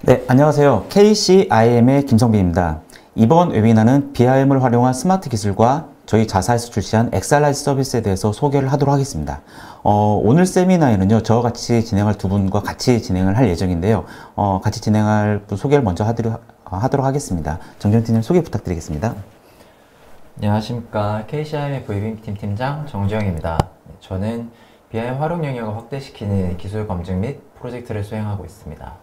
네, 안녕하세요. KCIM의 김성빈입니다. 이번 웨비나는 BIM을 활용한 스마트 기술과 저희 자사에서 출시한 엑살라이즈 서비스에 대해서 소개를 하도록 하겠습니다. 오늘 세미나에는요, 저와 같이 진행할 두 분과 같이 진행을 할 예정인데요. 같이 진행할 분 소개를 먼저 하도록 하겠습니다. 정정팀님 소개 부탁드리겠습니다. 안녕하십니까. KCIM의 VB팀 팀장 정주영입니다. 저는 BIM 활용 영역을 확대시키는 기술 검증 및 프로젝트를 수행하고 있습니다.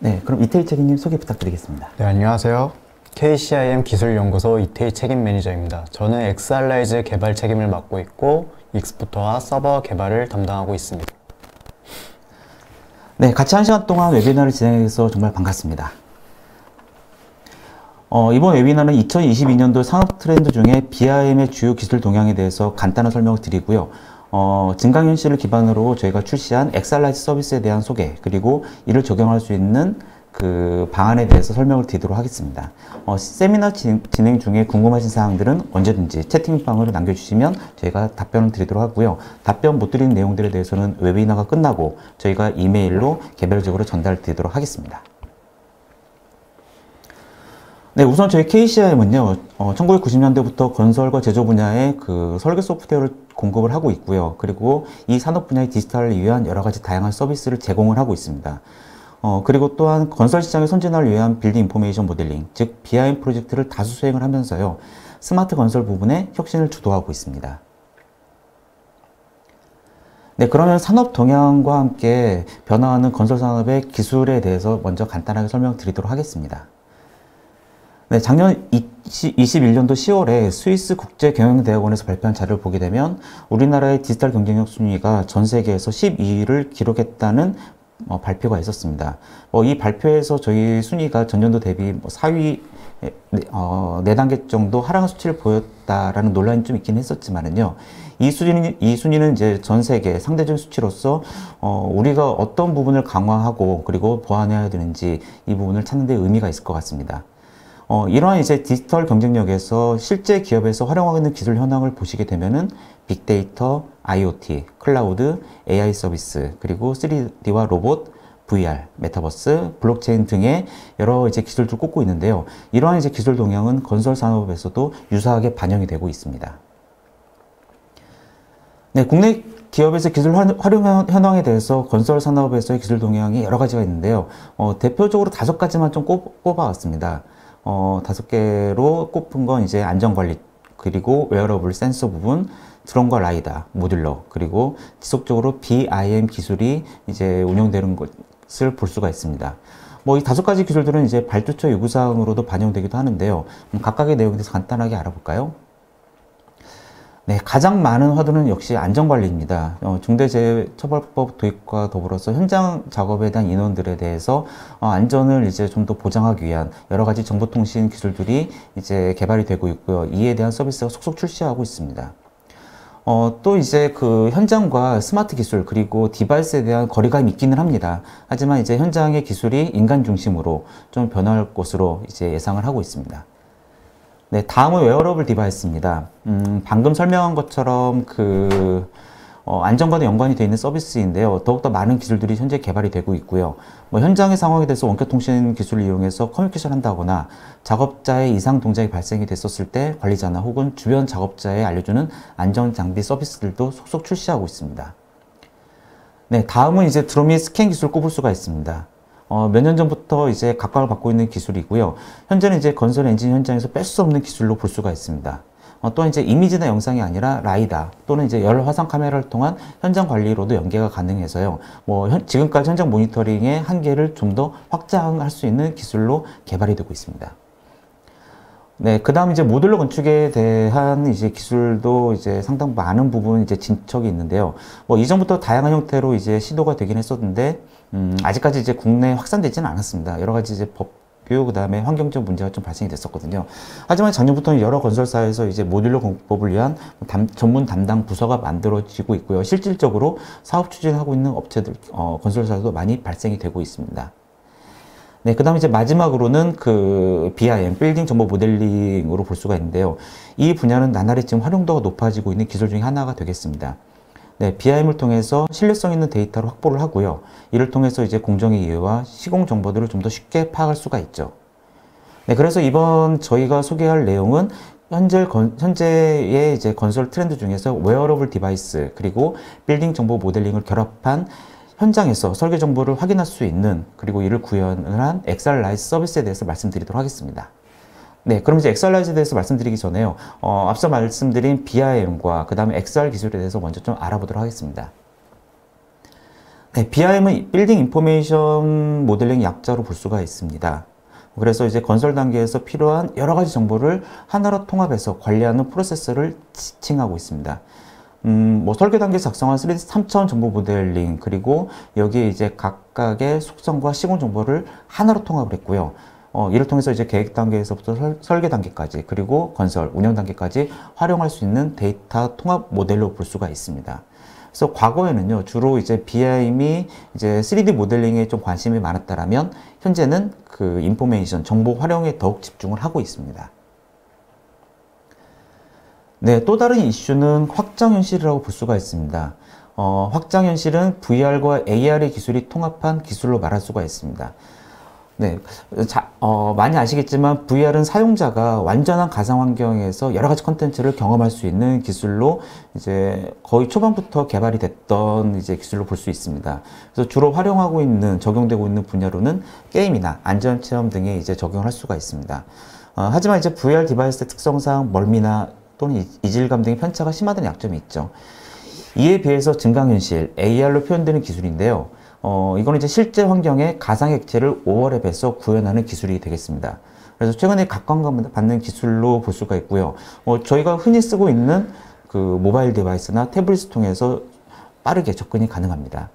네, 그럼 이태희 책임님 소개 부탁드리겠습니다. 네, 안녕하세요. KCIM 기술연구소 이태희 책임 매니저입니다. 저는 엑살라이즈 개발 책임을 맡고 있고 익스포터와 서버 개발을 담당하고 있습니다. 네, 같이 한 시간 동안 웨비나를 진행해서 정말 반갑습니다. 이번 웨비나는 2022년도 산업 트렌드 중에 BIM의 주요 기술 동향에 대해서 간단한 설명을 드리고요. 증강현실을 기반으로 저희가 출시한 엑살라이즈 서비스에 대한 소개, 그리고 이를 적용할 수 있는 그 방안에 대해서 설명을 드리도록 하겠습니다. 세미나 진행 중에 궁금하신 사항들은 언제든지 채팅방으로 남겨주시면 저희가 답변을 드리도록 하고요. 답변 못 드리는 내용들에 대해서는 웨비나가 끝나고 저희가 이메일로 개별적으로 전달 드리도록 하겠습니다. 네, 우선 저희 KCIM은요, 1990년대부터 건설과 제조 분야의 그 설계 소프트웨어를 공급을 하고 있고요. 그리고 이 산업 분야의 디지털을 위한 여러 가지 다양한 서비스를 제공을 하고 있습니다. 그리고 또한 건설 시장의 선진화를 위한 빌딩 인포메이션 모델링, 즉 BIM 프로젝트를 다수 수행을 하면서요, 스마트 건설 부분에 혁신을 주도하고 있습니다. 네, 그러면 산업 동향과 함께 변화하는 건설 산업의 기술에 대해서 먼저 간단하게 설명드리도록 하겠습니다. 네, 작년 21년도 10월에 스위스 국제경영대학원에서 발표한 자료를 보게 되면 우리나라의 디지털 경쟁력 순위가 전 세계에서 12위를 기록했다는 발표가 있었습니다. 이 발표에서 저희 순위가 전년도 대비 4위, 4단계 정도 하락한 수치를 보였다라는 논란이 좀 있긴 했었지만은요. 이 순위는 이제 전 세계 상대적인 수치로서, 우리가 어떤 부분을 강화하고 그리고 보완해야 되는지 이 부분을 찾는 데 의미가 있을 것 같습니다. 이러한 이제 디지털 경쟁력에서 실제 기업에서 활용하고 있는 기술 현황을 보시게 되면은 빅데이터, IoT, 클라우드, AI 서비스, 그리고 3D와 로봇, VR, 메타버스, 블록체인 등의 여러 이제 기술들을 꼽고 있는데요. 이러한 이제 기술 동향은 건설 산업에서도 유사하게 반영이 되고 있습니다. 네, 국내 기업에서 기술 활용 현황에 대해서 건설 산업에서의 기술 동향이 여러 가지가 있는데요. 대표적으로 5가지만 좀 꼽아왔습니다. 5개로 꼽은 건 이제 안전관리, 그리고 웨어러블 센서 부분, 드론과 라이다, 모듈러, 그리고 지속적으로 BIM 기술이 이제 운영되는 것을 볼 수가 있습니다. 이 5가지 기술들은 이제 발주처 요구사항으로도 반영되기도 하는데요. 각각의 내용에 대해서 간단하게 알아볼까요? 네, 가장 많은 화두는 역시 안전관리입니다. 중대재해처벌법 도입과 더불어서 현장 작업에 대한 인원들에 대해서 안전을 이제 좀 더 보장하기 위한 여러 가지 정보통신 기술들이 이제 개발이 되고 있고요. 이에 대한 서비스가 속속 출시하고 있습니다. 또 이제 그 현장과 스마트 기술 그리고 디바이스에 대한 거리감이 있기는 합니다. 하지만 이제 현장의 기술이 인간 중심으로 좀 변할 것으로 이제 예상을 하고 있습니다. 네, 다음은 웨어러블 디바이스입니다. 방금 설명한 것처럼 안전과도 연관이 되어 있는 서비스인데요. 더욱더 많은 기술들이 현재 개발이 되고 있고요. 현장의 상황에 대해서 원격통신 기술을 이용해서 커뮤니케이션 한다거나 작업자의 이상 동작이 발생이 됐었을 때 관리자나 혹은 주변 작업자에 알려주는 안전장비 서비스들도 속속 출시하고 있습니다. 네, 다음은 이제 드론 및 스캔 기술 꼽을 수가 있습니다. 몇 년 전부터 이제 각광을 받고 있는 기술이고요. 현재는 이제 건설 엔진 현장에서 뺄 수 없는 기술로 볼 수가 있습니다. 또한 이제 이미지나 영상이 아니라 라이다 또는 이제 열 화상 카메라를 통한 현장 관리로도 연계가 가능해서요. 지금까지 현장 모니터링의 한계를 좀 더 확장할 수 있는 기술로 개발이 되고 있습니다. 네, 그 다음 이제 모듈러 건축에 대한 이제 기술도 이제 상당 많은 부분 이제 진척이 있는데요. 이전부터 다양한 형태로 이제 시도가 되긴 했었는데, 아직까지 이제 국내에 확산되지는 않았습니다. 여러 가지 이제 법규, 그 다음에 환경적 문제가 좀 발생이 됐었거든요. 하지만 작년부터는 여러 건설사에서 이제 모듈러 공법을 위한 전문 담당 부서가 만들어지고 있고요. 실질적으로 사업 추진하고 있는 업체들, 건설사도 많이 발생이 되고 있습니다. 네, 그 다음 이제 마지막으로는 BIM, 빌딩 정보 모델링으로 볼 수가 있는데요. 이 분야는 나날이 지금 활용도가 높아지고 있는 기술 중에 하나가 되겠습니다. 네, BIM을 통해서 신뢰성 있는 데이터를 확보를 하고요. 이를 통해서 이제 공정의 이해와 시공 정보들을 좀 더 쉽게 파악할 수가 있죠. 네, 그래서 이번 저희가 소개할 내용은 현재의 이제 건설 트렌드 중에서 웨어러블 디바이스 그리고 빌딩 정보 모델링을 결합한 현장에서 설계 정보를 확인할 수 있는 그리고 이를 구현을 한 엑살라이즈 서비스에 대해서 말씀드리도록 하겠습니다. 네, 그럼 이제 엑살라이즈에 대해서 말씀드리기 전에요. 앞서 말씀드린 BIM과 그 다음에 XR 기술에 대해서 먼저 좀 알아보도록 하겠습니다. 네, BIM은 빌딩 인포메이션 모델링 약자로 볼 수가 있습니다. 그래서 이제 건설 단계에서 필요한 여러 가지 정보를 하나로 통합해서 관리하는 프로세스를 지칭하고 있습니다. 뭐 설계 단계에서 작성한 3D 3차원 정보 모델링 그리고 여기에 이제 각각의 속성과 시공 정보를 하나로 통합을 했고요. 이를 통해서 이제 계획 단계에서부터 설계 단계까지 그리고 건설, 운영 단계까지 활용할 수 있는 데이터 통합 모델로 볼 수가 있습니다. 그래서 과거에는요, 주로 이제 BIM이 이제 3D 모델링에 좀 관심이 많았다라면, 현재는 그 인포메이션, 정보 활용에 더욱 집중을 하고 있습니다. 네, 또 다른 이슈는 확장현실이라고 볼 수가 있습니다. 확장현실은 VR과 AR의 기술이 통합한 기술로 말할 수가 있습니다. 네, 많이 아시겠지만 VR은 사용자가 완전한 가상 환경에서 여러 가지 컨텐츠를 경험할 수 있는 기술로 이제 거의 초반부터 개발이 됐던 이제 기술로 볼 수 있습니다. 그래서 주로 활용하고 있는, 적용되고 있는 분야로는 게임이나 안전 체험 등에 이제 적용할 수가 있습니다. 하지만 이제 VR 디바이스의 특성상 멀미나 또는 이질감 등의 편차가 심하다는 약점이 있죠. 이에 비해서 증강현실, AR로 표현되는 기술인데요. 이거는 이제 실제 환경에 가상 액체를 오버랩해서 구현하는 기술이 되겠습니다. 그래서 최근에 각광받는 기술로 볼 수가 있고요. 저희가 흔히 쓰고 있는 그 모바일 디바이스나 태블릿을 통해서 빠르게 접근이 가능합니다.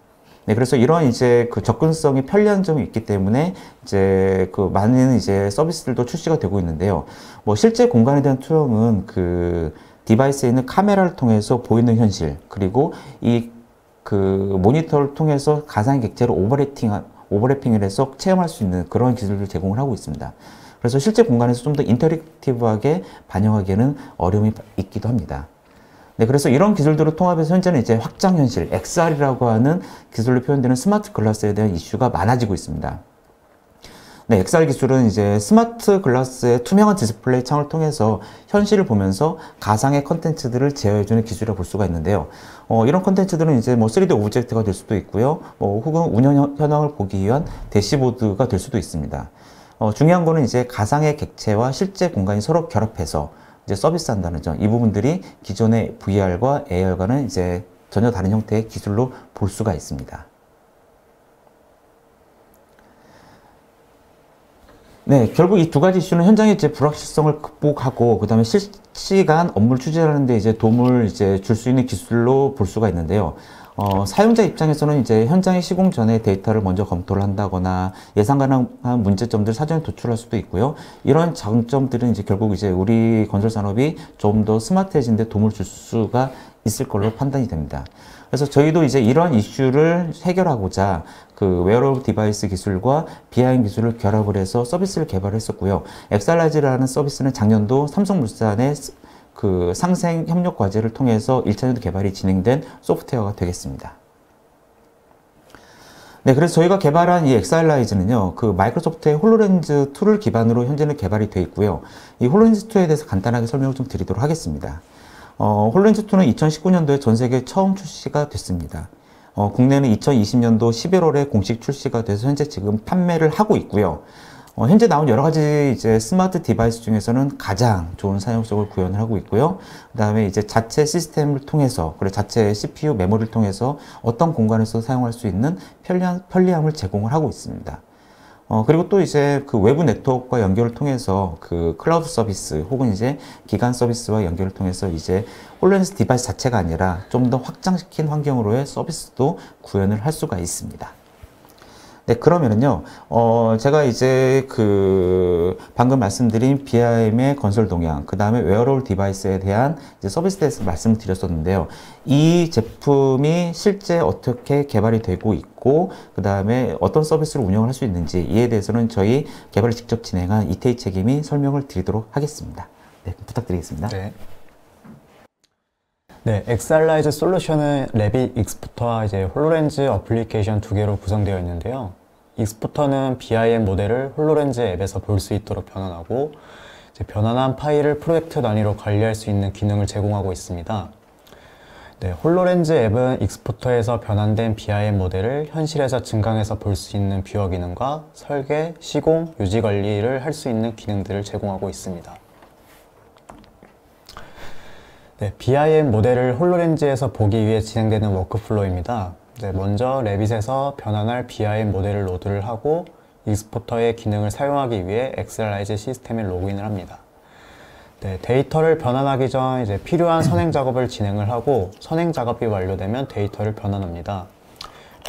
네, 그래서 이러한 이제 그 접근성이 편리한 점이 있기 때문에 이제 그 많은 이제 서비스들도 출시가 되고 있는데요. 뭐 실제 공간에 대한 투영은 그 디바이스에 있는 카메라를 통해서 보이는 현실, 그리고 그 모니터를 통해서 가상 객체를 오버래핑을 해서 체험할 수 있는 그런 기술을 제공을 하고 있습니다. 그래서 실제 공간에서 좀 더 인터랙티브하게 반영하기에는 어려움이 있기도 합니다. 네, 그래서 이런 기술들을 통합해서 현재는 이제 확장현실, XR이라고 하는 기술로 표현되는 스마트 글라스에 대한 이슈가 많아지고 있습니다. 네, XR 기술은 이제 스마트 글라스의 투명한 디스플레이 창을 통해서 현실을 보면서 가상의 컨텐츠들을 제어해주는 기술이라고 볼 수가 있는데요. 이런 컨텐츠들은 이제 뭐 3D 오브젝트가 될 수도 있고요. 혹은 운영 현황을 보기 위한 대시보드가 될 수도 있습니다. 중요한 거는 이제 가상의 객체와 실제 공간이 서로 결합해서 이제 서비스한다는 점. 이 부분들이 기존의 VR과 AR과는 이제 전혀 다른 형태의 기술로 볼 수가 있습니다. 네, 결국 이 두 가지 이슈는 현장의 이제 불확실성을 극복하고, 그 다음에 실시간 업무를 추진하는 데 이제 도움을 이제 줄 수 있는 기술로 볼 수가 있는데요. 사용자 입장에서는 이제 현장의 시공 전에 데이터를 먼저 검토를 한다거나 예상 가능한 문제점들 사전에 도출할 수도 있고요. 이런 장점들은 이제 결국 이제 우리 건설 산업이 좀 더 스마트해진 데 도움을 줄 수가 있을 걸로 판단이 됩니다. 그래서 저희도 이제 이러한 이슈를 해결하고자 그 웨어러블 디바이스 기술과 BIM 기술을 결합을 해서 서비스를 개발했었고요. 엑살라이즈라는 서비스는 작년도 삼성물산의 그 상생 협력 과제를 통해서 1차년도 개발이 진행된 소프트웨어가 되겠습니다. 네, 그래서 저희가 개발한 이 엑살라이즈는요, 그 마이크로소프트의 홀로렌즈 2를 기반으로 현재는 개발이 되어 있고요. 이 홀로렌즈 2에 대해서 간단하게 설명을 좀 드리도록 하겠습니다. 홀로렌즈 2는 2019년도에 전 세계에 처음 출시가 됐습니다. 국내는 2020년도 11월에 공식 출시가 돼서 현재 지금 판매를 하고 있고요. 현재 나온 여러 가지 이제 스마트 디바이스 중에서는 가장 좋은 사용성을 구현을 하고 있고요. 그 다음에 이제 자체 시스템을 통해서, 그리고 자체 CPU 메모리를 통해서 어떤 공간에서 사용할 수 있는 편리함을 제공을 하고 있습니다. 그리고 또 이제 그 외부 네트워크와 연결을 통해서 그 클라우드 서비스 혹은 이제 기간 서비스와 연결을 통해서 이제 홀로렌즈 디바이스 자체가 아니라 좀 더 확장시킨 환경으로의 서비스도 구현을 할 수가 있습니다. 네, 그러면은요, 제가 이제 그, 방금 말씀드린 BIM의 건설 동향, 그 다음에 웨어러블 디바이스에 대한 이제 서비스에 대해서 말씀을 드렸었는데요. 이 제품이 실제 어떻게 개발이 되고 있고, 그 다음에 어떤 서비스를 운영을 할 수 있는지, 이에 대해서는 저희 개발을 직접 진행한 이태희 책임이 설명을 드리도록 하겠습니다. 네, 부탁드리겠습니다. 네. 네, 엑스알라이즈 솔루션은 레빗 익스포터와 이제 홀로렌즈 어플리케이션 두 개로 구성되어 있는데요. 익스포터는 BIM 모델을 홀로렌즈 앱에서 볼 수 있도록 변환하고 이제 변환한 파일을 프로젝트 단위로 관리할 수 있는 기능을 제공하고 있습니다. 네, 홀로렌즈 앱은 익스포터에서 변환된 BIM 모델을 현실에서 증강해서 볼 수 있는 뷰어 기능과 설계, 시공, 유지 관리를 할 수 있는 기능들을 제공하고 있습니다. 네, BIM 모델을 홀로렌즈에서 보기 위해 진행되는 워크플로우입니다. 네, 먼저 레빗에서 변환할 BIM 모델을 로드를 하고 익스포터의 기능을 사용하기 위해 엑스알라이즈 시스템에 로그인을 합니다. 네, 데이터를 변환하기 전 이제 필요한 선행 작업을 진행을 하고 선행 작업이 완료되면 데이터를 변환합니다.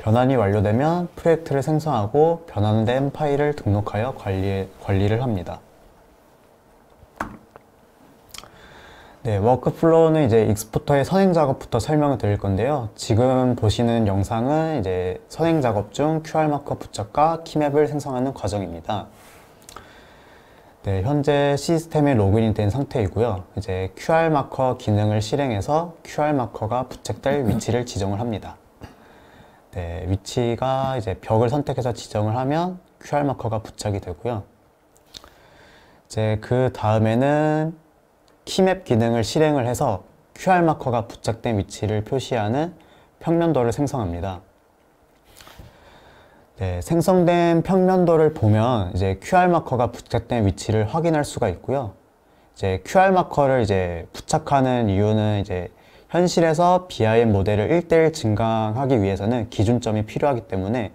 변환이 완료되면 프로젝트를 생성하고 변환된 파일을 등록하여 관리를 합니다. 네, 워크플로우는 이제 익스포터의 선행 작업부터 설명을 드릴 건데요. 지금 보시는 영상은 이제 선행 작업 중 QR 마커 부착과 키맵을 생성하는 과정입니다. 네, 현재 시스템에 로그인이 된 상태이고요. 이제 QR 마커 기능을 실행해서 QR 마커가 부착될 위치를 지정을 합니다. 네, 위치가 이제 벽을 선택해서 지정을 하면 QR 마커가 부착이 되고요. 이제 그 다음에는 키맵 기능을 실행을 해서 QR 마커가 부착된 위치를 표시하는 평면도를 생성합니다. 네, 생성된 평면도를 보면 이제 QR 마커가 부착된 위치를 확인할 수가 있고요. 이제 QR 마커를 이제 부착하는 이유는 이제 현실에서 BIM 모델을 1:1 증강하기 위해서는 기준점이 필요하기 때문에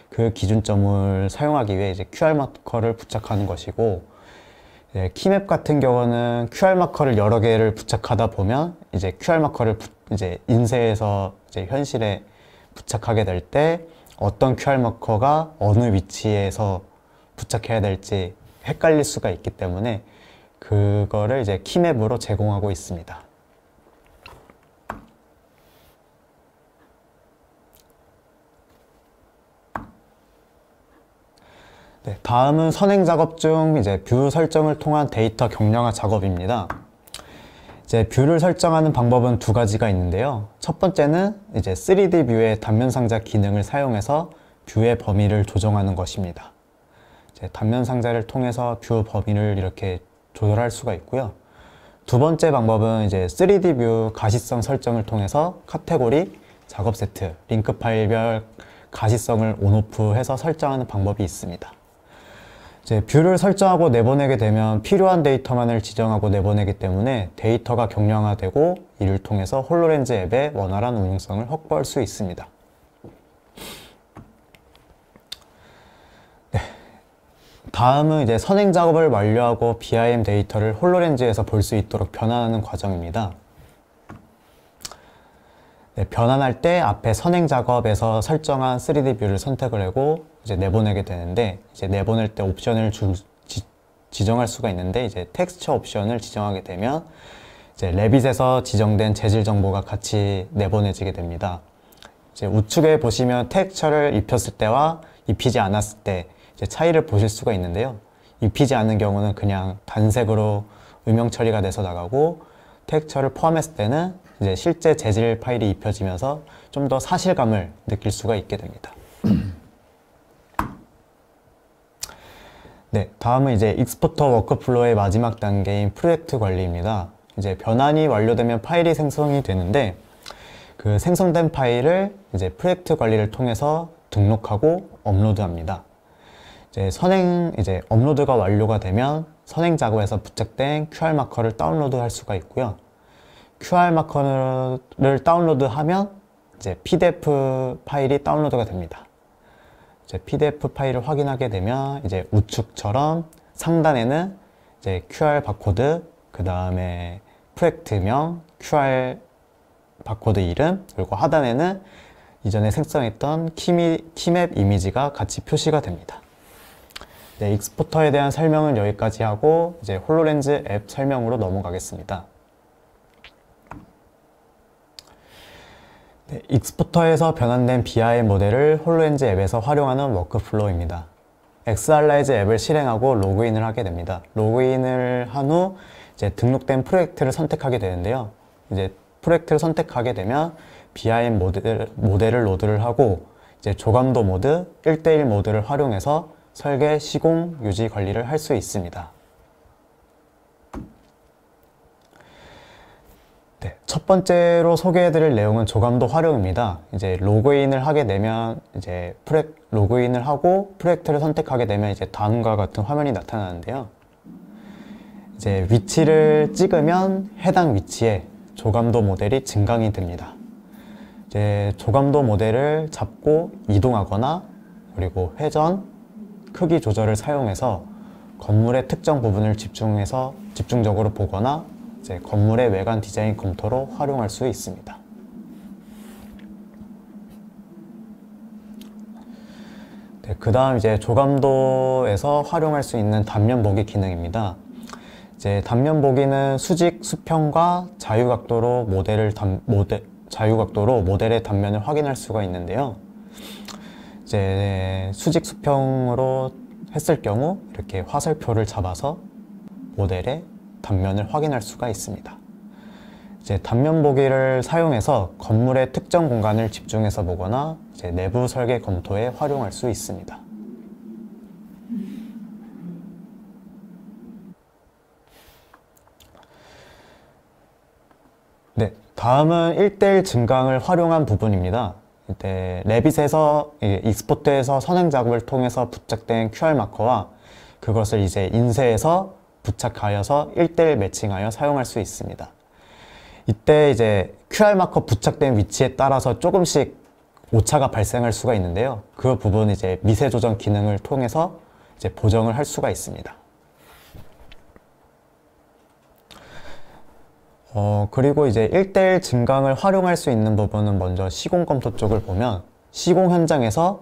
그 기준점을 사용하기 위해 이제 QR 마커를 부착하는 것이고, 네, 키맵 같은 경우는 QR 마커를 여러 개를 부착하다 보면 이제 QR 마커를 이제 인쇄해서 이제 현실에 부착하게 될 때 어떤 QR 마커가 어느 위치에서 부착해야 될지 헷갈릴 수가 있기 때문에 그거를 이제 키맵으로 제공하고 있습니다. 네, 다음은 선행 작업 중 이제 뷰 설정을 통한 데이터 경량화 작업입니다. 이제 뷰를 설정하는 방법은 두 가지가 있는데요. 첫 번째는 이제 3D 뷰의 단면 상자 기능을 사용해서 뷰의 범위를 조정하는 것입니다. 이제 단면 상자를 통해서 뷰 범위를 이렇게 조절할 수가 있고요. 두 번째 방법은 이제 3D 뷰 가시성 설정을 통해서 카테고리, 작업 세트, 링크 파일별 가시성을 온오프 해서 설정하는 방법이 있습니다. 이제 뷰를 설정하고 내보내게 되면 필요한 데이터만을 지정하고 내보내기 때문에 데이터가 경량화되고 이를 통해서 홀로렌즈 앱의 원활한 운용성을 확보할 수 있습니다. 네. 다음은 이제 선행 작업을 완료하고 BIM 데이터를 홀로렌즈에서 볼 수 있도록 변환하는 과정입니다. 네, 변환할 때 앞에 선행 작업에서 설정한 3D 뷰를 선택을 하고 이제 내보내게 되는데, 이제 내보낼 때 옵션을 지정할 수가 있는데, 이제 텍스처 옵션을 지정하게 되면 이제 레빗에서 지정된 재질 정보가 같이 내보내지게 됩니다. 이제 우측에 보시면 텍스처를 입혔을 때와 입히지 않았을 때 이제 차이를 보실 수가 있는데요. 입히지 않는 경우는 그냥 단색으로 음영 처리가 돼서 나가고, 텍스처를 포함했을 때는 이제 실제 재질 파일이 입혀지면서 좀 더 사실감을 느낄 수가 있게 됩니다. 네, 다음은 이제 익스포터 워크플로우의 마지막 단계인 프로젝트 관리입니다. 이제 변환이 완료되면 파일이 생성이 되는데, 그 생성된 파일을 이제 프로젝트 관리를 통해서 등록하고 업로드합니다. 이제 업로드가 완료가 되면 선행 작업에서 부착된 QR 마커를 다운로드할 수가 있고요. QR 마커를 다운로드하면 이제 PDF 파일이 다운로드가 됩니다. 이제 PDF 파일을 확인하게 되면 이제 우측처럼 상단에는 이제 QR 바코드, 그 다음에 프로젝트명, QR 바코드 이름, 그리고 하단에는 이전에 생성했던 키맵 이미지가 같이 표시가 됩니다. 네, 익스포터에 대한 설명은 여기까지 하고 이제 홀로렌즈 앱 설명으로 넘어가겠습니다. 네, 익스포터에서 변환된 BIM 모델을 홀로렌즈 앱에서 활용하는 워크플로우입니다. 엑스알라이즈 앱을 실행하고 로그인을 하게 됩니다. 로그인을 한 후 이제 등록된 프로젝트를 선택하게 되는데요. 이제 프로젝트를 선택하게 되면 BIM 모델을 로드를 하고 이제 조감도 모드, 1대1 모드를 활용해서 설계, 시공, 유지 관리를 할 수 있습니다. 네, 첫 번째로 소개해드릴 내용은 조감도 활용입니다. 이제 로그인을 하게 되면 로그인을 하고 프로젝트를 선택하게 되면 이제 다음과 같은 화면이 나타나는데요. 이제 위치를 찍으면 해당 위치에 조감도 모델이 증강이 됩니다. 이제 조감도 모델을 잡고 이동하거나 그리고 회전, 크기 조절을 사용해서 건물의 특정 부분을 집중적으로 보거나 이제 건물의 외관 디자인 검토로 활용할 수 있습니다. 네, 그 다음 이제 조감도에서 활용할 수 있는 단면 보기 기능입니다. 이제 단면 보기는 수직 수평과 자유각도로 모델의 단면을 확인할 수가 있는데요. 이제 수직 수평으로 했을 경우 이렇게 화살표를 잡아서 모델의 단면을 확인할 수가 있습니다. 이제 단면 보기를 사용해서 건물의 특정 공간을 집중해서 보거나 이제 내부 설계 검토에 활용할 수 있습니다. 네, 다음은 1대1 증강을 활용한 부분입니다. 이때 레빗에서 익스포트에서 선행 작업을 통해서 부착된 QR 마커와 그것을 이제 인쇄해서 부착하여서 1대1 매칭하여 사용할 수 있습니다. 이때 이제 QR 마커 부착된 위치에 따라서 조금씩 오차가 발생할 수가 있는데요. 그 부분 이제 미세 조정 기능을 통해서 이제 보정을 할 수가 있습니다. 그리고 이제 1대1 증강을 활용할 수 있는 부분은 먼저 시공 검토 쪽을 보면 시공 현장에서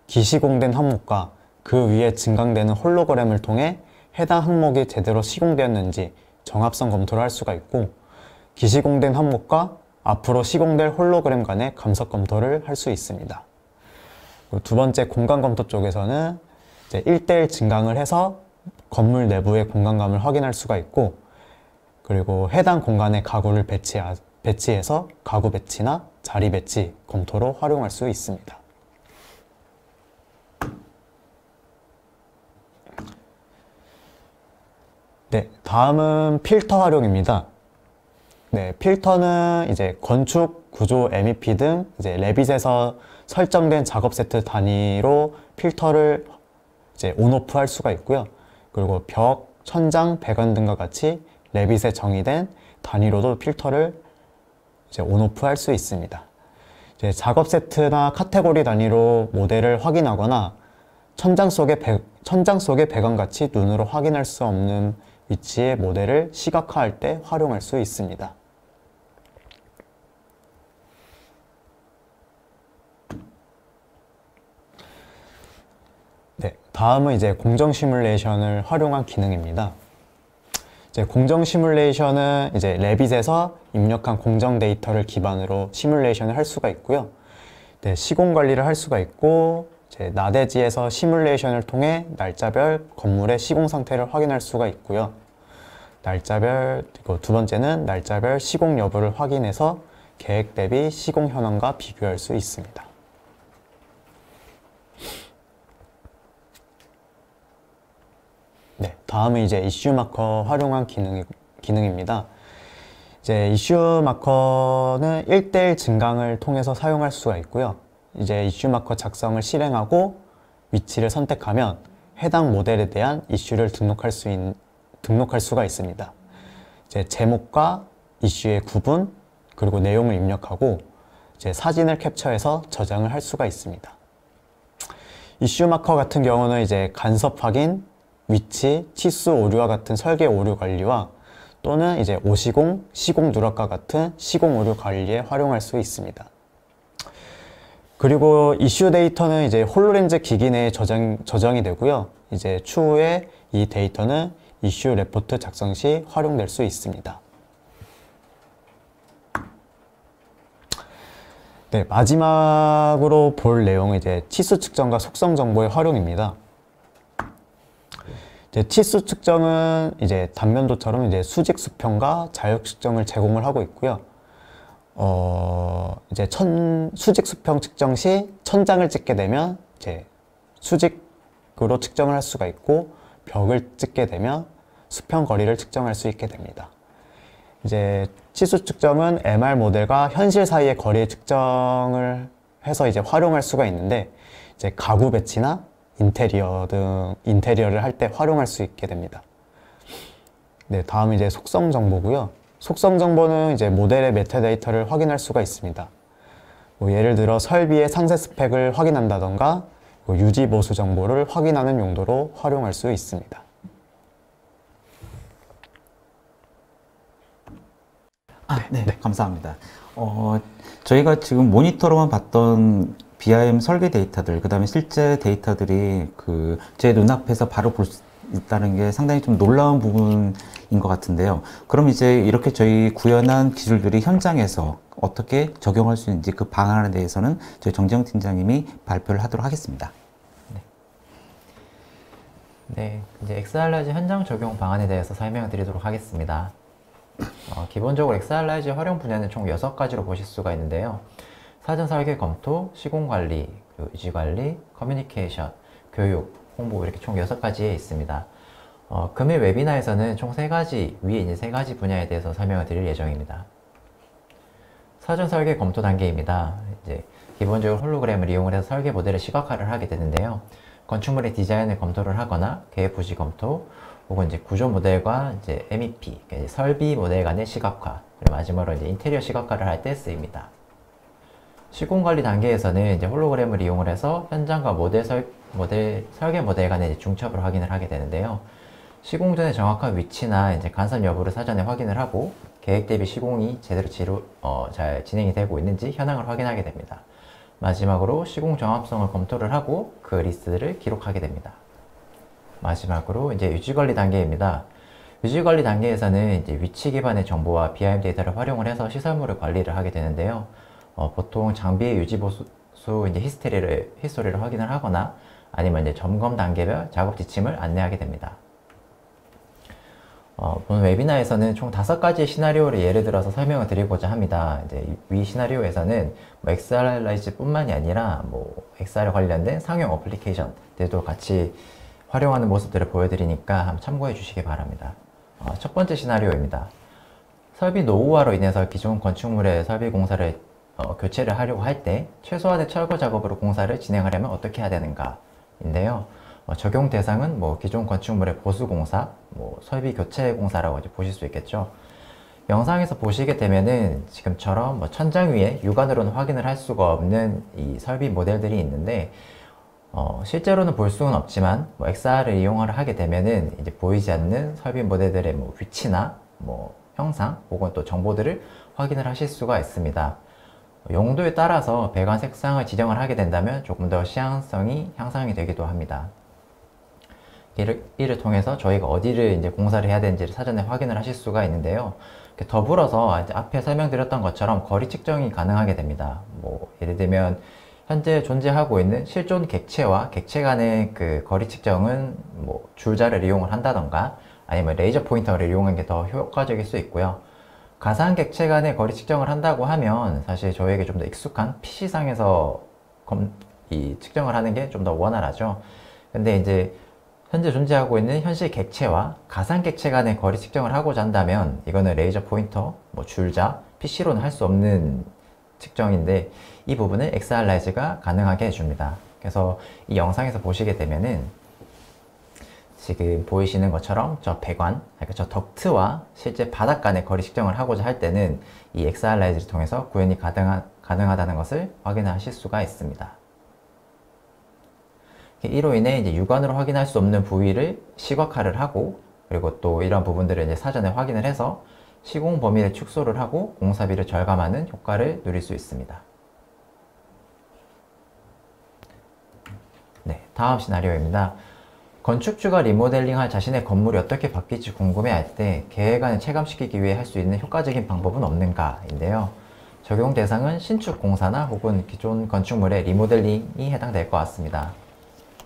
기시공된 항목과 그 위에 증강되는 홀로그램을 통해 해당 항목이 제대로 시공되었는지 정합성 검토를 할 수가 있고 기시공된 항목과 앞으로 시공될 홀로그램 간의 감석 검토를 할 수 있습니다. 두 번째 공간 검토 쪽에서는 이제 1대1 증강을 해서 건물 내부의 공간감을 확인할 수가 있고 그리고 해당 공간에 가구를 배치해서 가구 배치나 자리 배치 검토로 활용할 수 있습니다. 네, 다음은 필터 활용입니다. 네, 필터는 이제 건축, 구조, MEP 등 이제 레빗에서 설정된 작업 세트 단위로 필터를 이제 온오프 할 수가 있고요. 그리고 벽, 천장, 배관 등과 같이 레빗에 정의된 단위로도 필터를 이제 온오프 할 수 있습니다. 이제 작업 세트나 카테고리 단위로 모델을 확인하거나 천장 속의 배관같이 눈으로 확인할 수 없는 위치의 모델을 시각화할 때 활용할 수 있습니다. 네, 다음은 이제 공정 시뮬레이션을 활용한 기능입니다. 이제 공정 시뮬레이션은 이제 레빗에서 입력한 공정 데이터를 기반으로 시뮬레이션을 할 수가 있고요. 네, 시공 관리를 할 수가 있고 이제 나대지에서 시뮬레이션을 통해 날짜별 건물의 시공 상태를 확인할 수가 있고요. 그리고 두 번째는 날짜별 시공 여부를 확인해서 계획 대비 시공 현황과 비교할 수 있습니다. 네, 다음은 이제 이슈 마커 활용한 기능입니다. 이제 이슈 마커는 1대1 증강을 통해서 사용할 수가 있고요. 이제 이슈 마커 작성을 실행하고 위치를 선택하면 해당 모델에 대한 이슈를 등록할 수가 있습니다. 이제 제목과 이슈의 구분, 그리고 내용을 입력하고 이제 사진을 캡처해서 저장을 할 수가 있습니다. 이슈 마커 같은 경우는 이제 간섭 확인, 위치, 치수 오류와 같은 설계 오류 관리와 또는 이제 오시공, 시공 누락과 같은 시공 오류 관리에 활용할 수 있습니다. 그리고 이슈 데이터는 이제 홀로렌즈 기기 내에 저장이 되고요. 이제 추후에 이 데이터는 이슈 레포트 작성 시 활용될 수 있습니다. 네, 마지막으로 볼 내용은 이제 치수 측정과 속성 정보의 활용입니다. 이제 치수 측정은 이제 단면도처럼 이제 수직 수평과 자역 측정을 제공을 하고 있고요. 이제 수직 수평 측정 시 천장을 찍게 되면 이제 수직으로 측정을 할 수가 있고, 벽을 찍게 되면 수평 거리를 측정할 수 있게 됩니다. 이제 치수 측정은 MR 모델과 현실 사이의 거리 측정을 해서 이제 활용할 수가 있는데, 이제 가구 배치나 인테리어를 할 때 활용할 수 있게 됩니다. 네, 다음 이제 속성 정보고요. 속성 정보는 이제 모델의 메타데이터를 확인할 수가 있습니다. 뭐 예를 들어 설비의 상세 스펙을 확인한다던가, 유지 보수 정보를 확인하는 용도로 활용할 수 있습니다. 네, 감사합니다. 저희가 지금 모니터로만 봤던 BIM 설계 데이터들, 그 다음에 실제 데이터들이 제 눈앞에서 바로 볼 수 있다는 게 상당히 좀 놀라운 부분인 것 같은데요. 그럼 이제 이렇게 저희 구현한 기술들이 현장에서 어떻게 적용할 수 있는지 그 방안에 대해서는 저희 정재영 팀장님이 발표를 하도록 하겠습니다. 네, 이제 XR라이즈 현장 적용 방안에 대해서 설명을 드리도록 하겠습니다. 기본적으로 XR라이즈 활용 분야는 총 6가지로 보실 수가 있는데요. 사전 설계 검토, 시공 관리, 유지 관리, 커뮤니케이션, 교육, 홍보 이렇게 총 6가지에 있습니다. 금일 웨비나에서는 총 3가지, 위에 있는 3가지 분야에 대해서 설명을 드릴 예정입니다. 사전 설계 검토 단계입니다. 이제 기본적으로 홀로그램을 이용해서 설계 모델을 시각화를 하게 되는데요. 건축물의 디자인을 검토를 하거나 계획 부지 검토, 혹은 이제 구조 모델과 이제 MEP, 그러니까 설비 모델 간의 시각화, 그리고 마지막으로 이제 인테리어 시각화를 할 때 쓰입니다. 시공 관리 단계에서는 이제 홀로그램을 이용을 해서 현장과 설계 모델 간의 중첩을 확인을 하게 되는데요. 시공 전의 정확한 위치나 이제 간섭 여부를 사전에 확인을 하고, 계획 대비 시공이 제대로 잘 진행이 되고 있는지 현황을 확인하게 됩니다. 마지막으로 시공 정합성을 검토를 하고 그 리스트를 기록하게 됩니다. 마지막으로 이제 유지관리 단계입니다. 유지관리 단계에서는 이제 위치 기반의 정보와 BIM 데이터를 활용을 해서 시설물을 관리를 하게 되는데요. 보통 장비의 유지 보수 이제 히스토리를 확인을 하거나, 아니면 이제 점검 단계별 작업 지침을 안내하게 됩니다. 오늘 웨비나에서는 총 5가지의 시나리오를 예를 들어서 설명을 드리고자 합니다. 이제 위 시나리오에서는 XR라이즈 뿐만이 아니라 XR 관련된 상용 어플리케이션들도 같이 활용하는 모습들을 보여드리니까 한번 참고해 주시기 바랍니다. 첫 번째 시나리오입니다. 설비 노후화로 인해서 기존 건축물의 설비 공사를 교체를 하려고 할 때 최소한의 철거 작업으로 공사를 진행하려면 어떻게 해야 되는가 인데요. 적용 대상은 기존 건축물의 보수 공사, 설비 교체 공사라고 이제 보실 수 있겠죠. 영상에서 보시게 되면은 지금처럼 천장 위에 육안으로는 확인을 할 수가 없는 이 설비 모델들이 있는데, 실제로는 볼 수는 없지만 XR을 이용을 하게 되면은 이제 보이지 않는 설비 모델들의 위치나 형상 혹은 또 정보들을 확인을 하실 수가 있습니다. 용도에 따라서 배관 색상을 지정을 하게 된다면 조금 더 시향성이 향상이 되기도 합니다. 이를 통해서 저희가 어디를 이제 공사를 해야 되는지를 사전에 확인을 하실 수가 있는데요. 더불어서 이제 앞에 설명드렸던 것처럼 거리 측정이 가능하게 됩니다. 예를 들면 현재 존재하고 있는 실존 객체와 객체 간의 그 거리 측정은 줄자를 이용을 한다던가, 아니면 레이저 포인터를 이용하는 게 더 효과적일 수 있고요. 가상 객체 간의 거리 측정을 한다고 하면 사실 저에게 좀 더 익숙한 PC상에서 측정을 하는 게 좀 더 원활하죠. 근데 이제 현재 존재하고 있는 현실 객체와 가상 객체 간의 거리 측정을 하고자 한다면 이거는 레이저 포인터, 줄자, PC로는 할 수 없는 측정인데, 이 부분을 XR라이즈가 가능하게 해줍니다. 그래서 이 영상에서 보시게 되면은 지금 보이시는 것처럼 저 배관, 그러니까 저 덕트와 실제 바닥 간의 거리 측정을 하고자 할 때는 이 XR라이즈를 통해서 구현이 가능하다는 것을 확인하실 수가 있습니다. 이로 인해 이제 육안으로 확인할 수 없는 부위를 시각화를 하고, 그리고 또 이런 부분들을 이제 사전에 확인을 해서 시공 범위를 축소를 하고 공사비를 절감하는 효과를 누릴 수 있습니다. 네, 다음 시나리오입니다. 건축주가 리모델링할 자신의 건물이 어떻게 바뀔지 궁금해할 때 계획안을 체감시키기 위해 할 수 있는 효과적인 방법은 없는가인데요. 적용 대상은 신축 공사나 혹은 기존 건축물의 리모델링이 해당될 것 같습니다.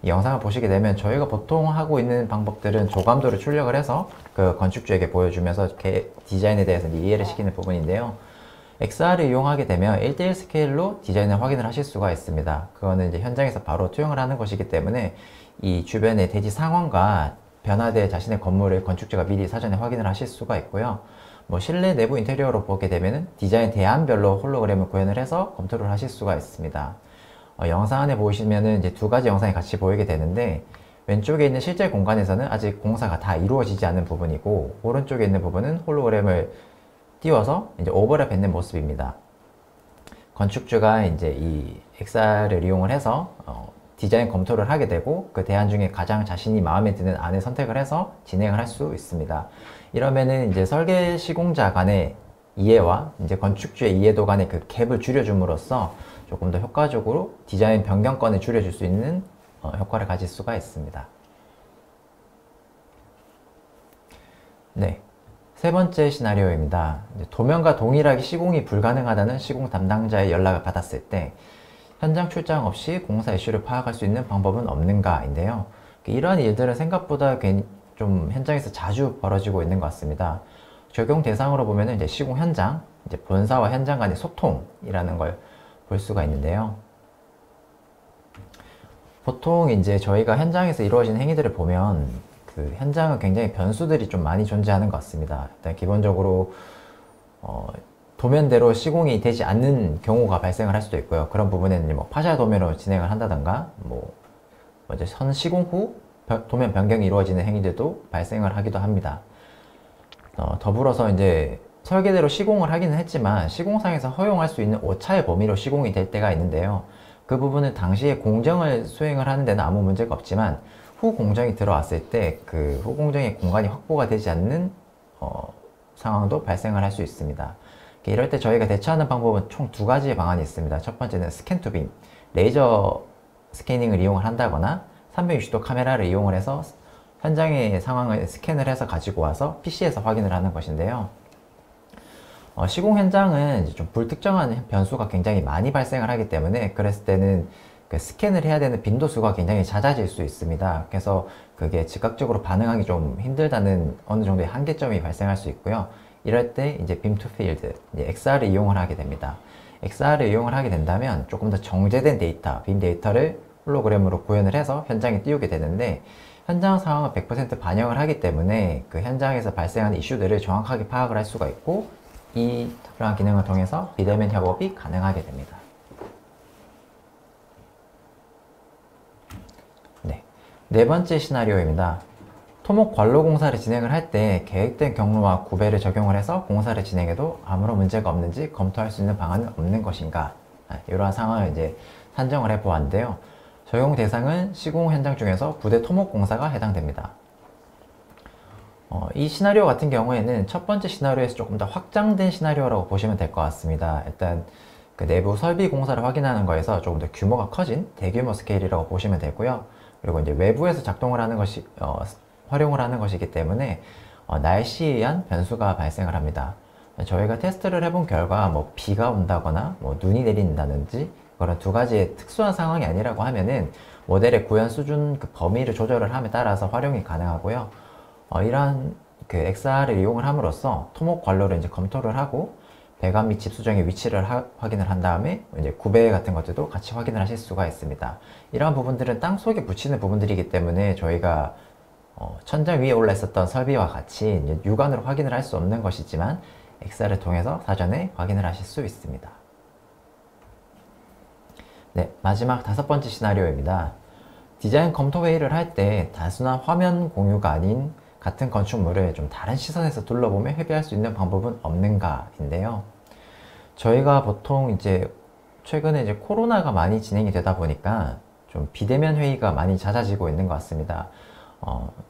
이 영상을 보시게 되면 저희가 보통 하고 있는 방법들은 조감도를 출력을 해서 그 건축주에게 보여주면서 디자인에 대해서 이해를 시키는 부분인데요. XR을 이용하게 되면 1대1 스케일로 디자인을 확인을 하실 수가 있습니다. 그거는 이제 현장에서 바로 투영을 하는 것이기 때문에 이 주변의 대지 상황과 변화될 자신의 건물을 건축주가 미리 사전에 확인을 하실 수가 있고요. 뭐 실내 내부 인테리어로 보게 되면은 디자인 대안별로 홀로그램을 구현을 해서 검토를 하실 수가 있습니다. 영상 안에 보시면은 이제 두 가지 영상이 같이 보이게 되는데, 왼쪽에 있는 실제 공간에서는 아직 공사가 다 이루어지지 않은 부분이고, 오른쪽에 있는 부분은 홀로그램을 띄워서 이제 오버랩했는 모습입니다. 건축주가 이제 이 XR을 이용을 해서 디자인 검토를 하게 되고, 그 대안 중에 가장 자신이 마음에 드는 안을 선택을 해서 진행을 할 수 있습니다. 이러면은 이제 설계 시공자 간의 이해와 이제 건축주의 이해도 간의 그 갭을 줄여줌으로써 조금 더 효과적으로 디자인 변경권을 줄여줄 수 있는 효과를 가질 수가 있습니다. 네. 세 번째 시나리오입니다. 이제 도면과 동일하게 시공이 불가능하다는 시공 담당자의 연락을 받았을 때 현장 출장 없이 공사 이슈를 파악할 수 있는 방법은 없는가인데요. 이러한 일들은 생각보다 좀 현장에서 자주 벌어지고 있는 것 같습니다. 적용 대상으로 보면 이제 시공 현장, 이제 본사와 현장 간의 소통이라는 걸 볼 수가 있는데요. 보통 이제 저희가 현장에서 이루어지는 행위들을 보면 그 현장은 굉장히 변수들이 좀 많이 존재하는 것 같습니다. 일단 기본적으로 도면대로 시공이 되지 않는 경우가 발생을 할 수도 있고요. 그런 부분에는 뭐 파샤 도면으로 진행을 한다던가, 뭐 이제 선 시공 후 도면 변경이 이루어지는 행위들도 발생을 하기도 합니다. 더불어서 이제 설계대로 시공을 하기는 했지만 시공상에서 허용할 수 있는 오차의 범위로 시공이 될 때가 있는데요. 그 부분은 당시에 공정을 수행을 하는 데는 아무 문제가 없지만 후 공정이 들어왔을 때 그 후 공정의 공간이 확보가 되지 않는 상황도 발생을 할 수 있습니다. 이럴 때 저희가 대처하는 방법은 총 두 가지의 방안이 있습니다. 첫 번째는 스캔 투빔, 레이저 스캐닝을 이용을 한다거나 360도 카메라를 이용을 해서 현장의 상황을 스캔을 해서 가지고 와서 PC에서 확인을 하는 것인데요. 시공 현장은 이제 좀 불특정한 변수가 굉장히 많이 발생을 하기 때문에 그랬을 때는 그 스캔을 해야 되는 빈도수가 굉장히 잦아질 수 있습니다. 그래서 그게 즉각적으로 반응하기 좀 힘들다는 어느 정도의 한계점이 발생할 수 있고요. 이럴 때 이제 빔 투 필드, 이제 XR을 이용을 하게 됩니다. XR을 이용을 하게 된다면 조금 더 정제된 데이터, 빔 데이터를 홀로그램으로 구현을 해서 현장에 띄우게 되는데, 현장 상황을 100% 반영을 하기 때문에 그 현장에서 발생하는 이슈들을 정확하게 파악을 할 수가 있고, 이러한 기능을 통해서 비대면 협업이 가능하게 됩니다. 네 번째 시나리오입니다. 토목 관로 공사를 진행을 할 때 계획된 경로와 구배를 적용을 해서 공사를 진행해도 아무런 문제가 없는지 검토할 수 있는 방안은 없는 것인가? 이러한 상황을 이제 산정을 해 보았는데요. 적용 대상은 시공 현장 중에서 부대 토목 공사가 해당됩니다. 이 시나리오 같은 경우에는 첫 번째 시나리오에서 조금 더 확장된 시나리오라고 보시면 될 것 같습니다. 일단 그 내부 설비 공사를 확인하는 거에서 조금 더 규모가 커진 대규모 스케일이라고 보시면 되고요. 그리고 이제 외부에서 작동을 하는 것이 활용을 하는 것이기 때문에 날씨에 의한 변수가 발생을 합니다. 저희가 테스트를 해본 결과 뭐 비가 온다거나 뭐 눈이 내린다든지 그런 두 가지의 특수한 상황이 아니라고 하면은 모델의 구현 수준 그 범위를 조절을 함에 따라서 활용이 가능하고요. 이러한 그 XR을 이용을 함으로써 토목 관로를 이제 검토를 하고 배관 및 집 수정의 위치를 확인을 한 다음에 이제 구배 같은 것들도 같이 확인을 하실 수가 있습니다. 이러한 부분들은 땅 속에 붙이는 부분들이기 때문에 저희가 천장 위에 올라 있었던 설비와 같이 이제 육안으로 확인을 할 수 없는 것이지만 XR을 통해서 사전에 확인을 하실 수 있습니다. 네, 마지막 다섯 번째 시나리오입니다. 디자인 검토 회의를 할 때 단순한 화면 공유가 아닌 같은 건축물을 좀 다른 시선에서 둘러보며 협의할 수 있는 방법은 없는가인데요. 저희가 보통 이제 최근에 이제 코로나가 많이 진행이 되다 보니까 좀 비대면 회의가 많이 잦아지고 있는 것 같습니다.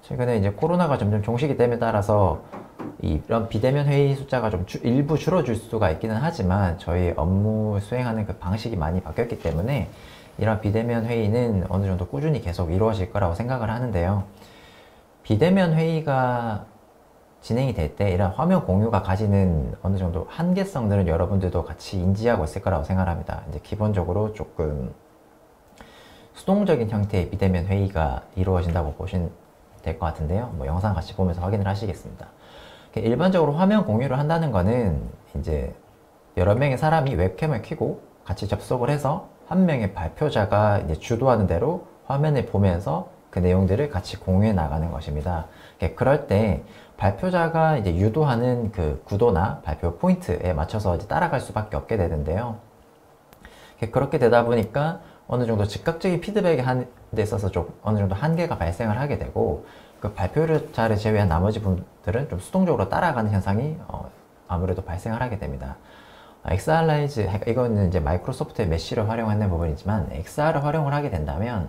최근에 이제 코로나가 점점 종식이 됨에 따라서 이런 비대면 회의 숫자가 좀 일부 줄어들 수가 있기는 하지만 저희 업무 수행하는 그 방식이 많이 바뀌었기 때문에 이런 비대면 회의는 어느 정도 꾸준히 계속 이루어질 거라고 생각을 하는데요. 비대면 회의가 진행이 될 때 이런 화면 공유가 가지는 어느 정도 한계성들은 여러분들도 같이 인지하고 있을 거라고 생각합니다. 이제 기본적으로 조금 수동적인 형태의 비대면 회의가 이루어진다고 보시면 될 것 같은데요. 뭐 영상 같이 보면서 확인을 하시겠습니다. 일반적으로 화면 공유를 한다는 거는 이제 여러 명의 사람이 웹캠을 켜고 같이 접속을 해서 한 명의 발표자가 이제 주도하는 대로 화면을 보면서 그 내용들을 같이 공유해 나가는 것입니다. 그럴 때 발표자가 이제 유도하는 그 구도나 발표 포인트에 맞춰서 이제 따라갈 수밖에 없게 되는데요. 그렇게 되다 보니까 어느 정도 즉각적인 피드백이 한 데 있어서 좀 어느 정도 한계가 발생을 하게 되고, 그 발표자를 제외한 나머지 분들은 좀 수동적으로 따라가는 현상이 아무래도 발생을 하게 됩니다. XR라이즈, 이거는 이제 마이크로소프트의 메쉬를 활용하는 부분이지만, XR을 활용을 하게 된다면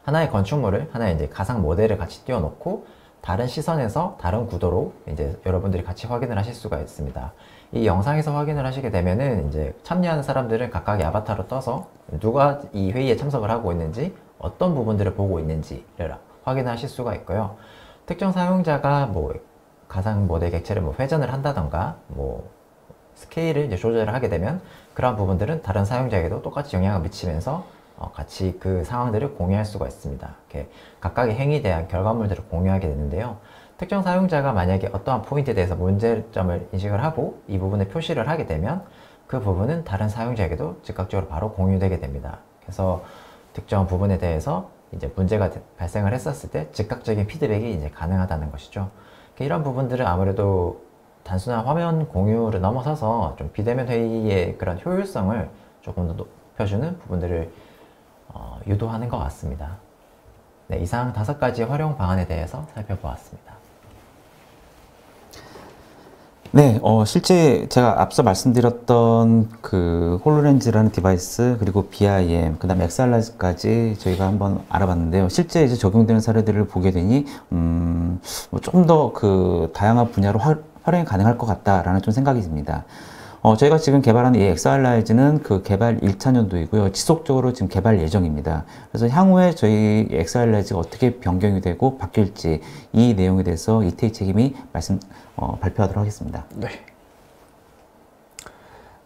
하나의 건축물을, 하나의 이제 가상 모델을 같이 띄워놓고 다른 시선에서 다른 구도로 이제 여러분들이 같이 확인을 하실 수가 있습니다. 이 영상에서 확인을 하시게 되면은 이제 참여하는 사람들은 각각의 아바타로 떠서 누가 이 회의에 참석을 하고 있는지, 어떤 부분들을 보고 있는지를 확인하실 수가 있고요. 특정 사용자가 뭐 가상 모델 객체를 뭐 회전을 한다던가 뭐 스케일을 이제 조절을 하게 되면 그런 부분들은 다른 사용자에게도 똑같이 영향을 미치면서 같이 그 상황들을 공유할 수가 있습니다. 이렇게 각각의 행위에 대한 결과물들을 공유하게 되는데요. 특정 사용자가 만약에 어떠한 포인트에 대해서 문제점을 인식을 하고 이 부분에 표시를 하게 되면 그 부분은 다른 사용자에게도 즉각적으로 바로 공유되게 됩니다. 그래서 특정 부분에 대해서 이제 문제가 발생을 했었을 때 즉각적인 피드백이 이제 가능하다는 것이죠. 이런 부분들은 아무래도 단순한 화면 공유를 넘어서서 좀 비대면 회의의 그런 효율성을 조금 더 높여주는 부분들을 유도하는 것 같습니다. 네, 이상 5가지 활용 방안에 대해서 살펴보았습니다. 네, 실제 제가 앞서 말씀드렸던 그 홀로렌즈라는 디바이스, 그리고 BIM, 그 다음에 XR까지 저희가 한번 알아봤는데요. 실제 이제 적용되는 사례들을 보게 되니, 좀 더 그 다양한 분야로 활용이 가능할 것 같다라는 좀 생각이 듭니다. 저희가 지금 개발하는 이 XR라이즈는 그 개발 1차년도이고요. 지속적으로 지금 개발 예정입니다. 그래서 향후에 저희 XR라이즈가 어떻게 변경이 되고 바뀔지 이 내용에 대해서 이태희 책임이 발표하도록 하겠습니다. 네.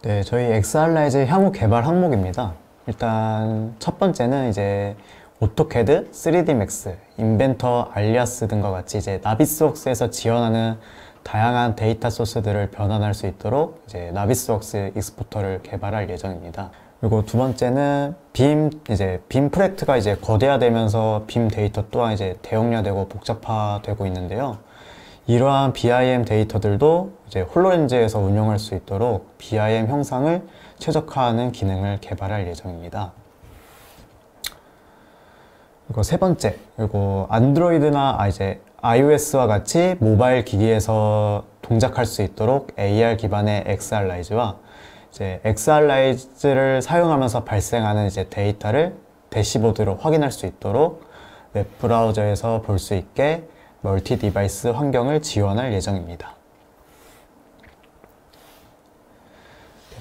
네, 저희 XR라이즈 향후 개발 항목입니다. 일단 첫 번째는 이제 오토캐드, 3D 맥스, 인벤터, 알리아스 등과 같이 이제 나비스웍스에서 지원하는 다양한 데이터 소스들을 변환할 수 있도록 이제 나비스웍스 익스포터를 개발할 예정입니다. 그리고 두 번째는 빔 프로젝트가 이제 거대화되면서 빔 데이터 또한 이제 대용량되고 복잡화되고 있는데요. 이러한 BIM 데이터들도 이제 홀로렌즈에서 운용할 수 있도록 BIM 형상을 최적화하는 기능을 개발할 예정입니다. 그리고 세 번째, 그리고 안드로이드나 iOS와 같이 모바일 기기에서 동작할 수 있도록 AR 기반의 XR라이즈와 이제 XR라이즈를 사용하면서 발생하는 이제 데이터를 대시보드로 확인할 수 있도록 웹브라우저에서 볼 수 있게 멀티 디바이스 환경을 지원할 예정입니다.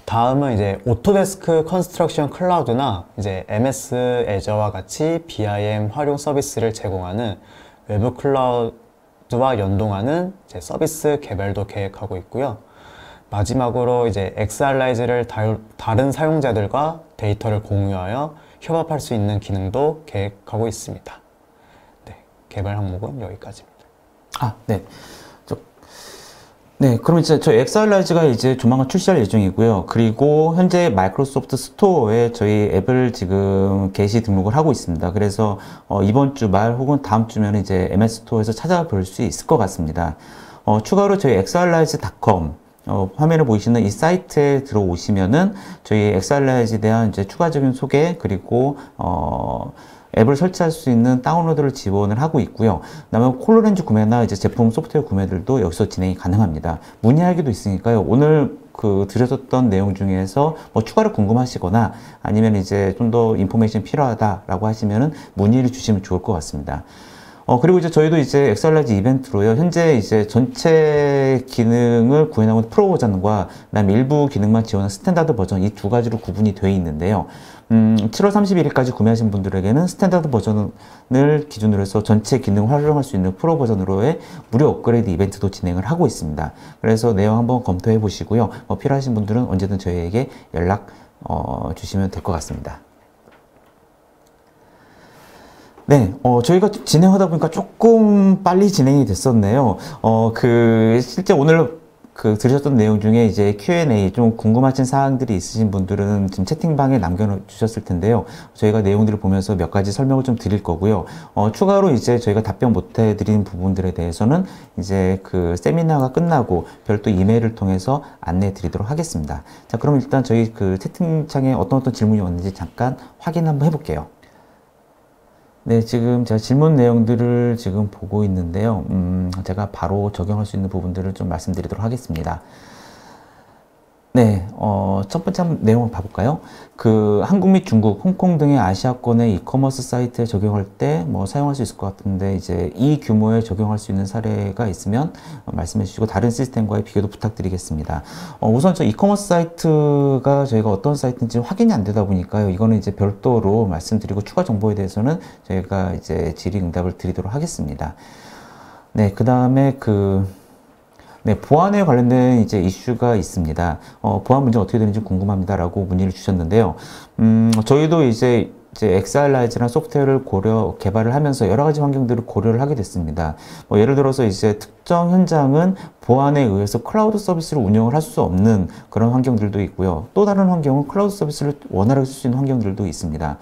다음은 이제 오토데스크 컨스트럭션 클라우드나 이제 MS 애저와 같이 BIM 활용 서비스를 제공하는 외부 클라우드와 연동하는 이제 서비스 개발도 계획하고 있고요. 마지막으로 이제 XR라이즈를 다른 사용자들과 데이터를 공유하여 협업할 수 있는 기능도 계획하고 있습니다. 네, 개발 항목은 여기까지입니다. 네. 네, 그럼 이제 저희 XR라이즈가 이제 조만간 출시할 예정이고요. 그리고 현재 마이크로소프트 스토어에 저희 앱을 지금 게시 등록을 하고 있습니다. 그래서 이번 주 말 혹은 다음 주면 이제 MS 스토어에서 찾아볼 수 있을 것 같습니다. 추가로 저희 xrlaise.com 화면에 보이시는 이 사이트에 들어오시면은 저희 XR라이즈에 대한 이제 추가적인 소개, 그리고 앱을 설치할 수 있는 다운로드를 지원을 하고 있고요. 그다음에 홀로렌즈 구매나 이제 제품 소프트웨어 구매들도 여기서 진행이 가능합니다. 문의하기도 있으니까요. 오늘 드렸었던 내용 중에서 뭐 추가로 궁금하시거나 아니면 이제 좀 더 인포메이션 필요하다라고 하시면은 문의를 주시면 좋을 것 같습니다. 그리고 이제 저희도 이제 XR라이즈 이벤트로요. 현재 이제 전체 기능을 구현하고 프로 버전과 그다음에 일부 기능만 지원한 스탠다드 버전, 이 두 가지로 구분이 되어 있는데요. 7월 31일까지 구매하신 분들에게는 스탠다드 버전을 기준으로 해서 전체 기능을 활용할 수 있는 프로 버전으로의 무료 업그레이드 이벤트도 진행을 하고 있습니다. 그래서 내용 한번 검토해 보시고요. 필요하신 분들은 언제든 저희에게 연락 주시면 될 것 같습니다. 네, 저희가 진행하다 보니까 조금 빨리 진행이 됐었네요. 실제 오늘 그 들으셨던 내용 중에 이제 Q&A 좀 궁금하신 사항들이 있으신 분들은 지금 채팅방에 남겨주셨을 텐데요. 저희가 내용들을 보면서 몇 가지 설명을 좀 드릴 거고요. 추가로 이제 저희가 답변 못 해드린 부분들에 대해서는 이제 그 세미나가 끝나고 별도 이메일을 통해서 안내해 드리도록 하겠습니다. 자, 그럼 일단 저희 그 채팅창에 어떤 질문이 왔는지 잠깐 확인 한번 해볼게요. 네, 지금 제가 질문 내용들을 지금 보고 있는데요. 제가 바로 적용할 수 있는 부분들을 좀 말씀드리도록 하겠습니다. 네, 첫 번째 내용을 봐볼까요? 그 한국 및 중국, 홍콩 등의 아시아권의 이커머스 사이트에 적용할 때 뭐 사용할 수 있을 것 같은데 이제 이 규모에 적용할 수 있는 사례가 있으면 말씀해 주시고 다른 시스템과의 비교도 부탁드리겠습니다. 우선 저 이커머스 사이트가 저희가 어떤 사이트인지 확인이 안 되다 보니까요. 이거는 이제 별도로 말씀드리고 추가 정보에 대해서는 저희가 이제 질의응답을 드리도록 하겠습니다. 네, 그 다음에 네, 보안에 관련된 이제 이슈가 있습니다. 보안 문제 어떻게 되는지 궁금합니다라고 문의를 주셨는데요. 저희도 이제 XRLize라는 소프트웨어를 개발을 하면서 여러 가지 환경들을 고려를 하게 됐습니다. 예를 들어서 이제 특정 현장은 보안에 의해서 클라우드 서비스를 운영을 할 수 없는 그런 환경들도 있고요. 또 다른 환경은 클라우드 서비스를 원활하게 쓸 수 있는 환경들도 있습니다.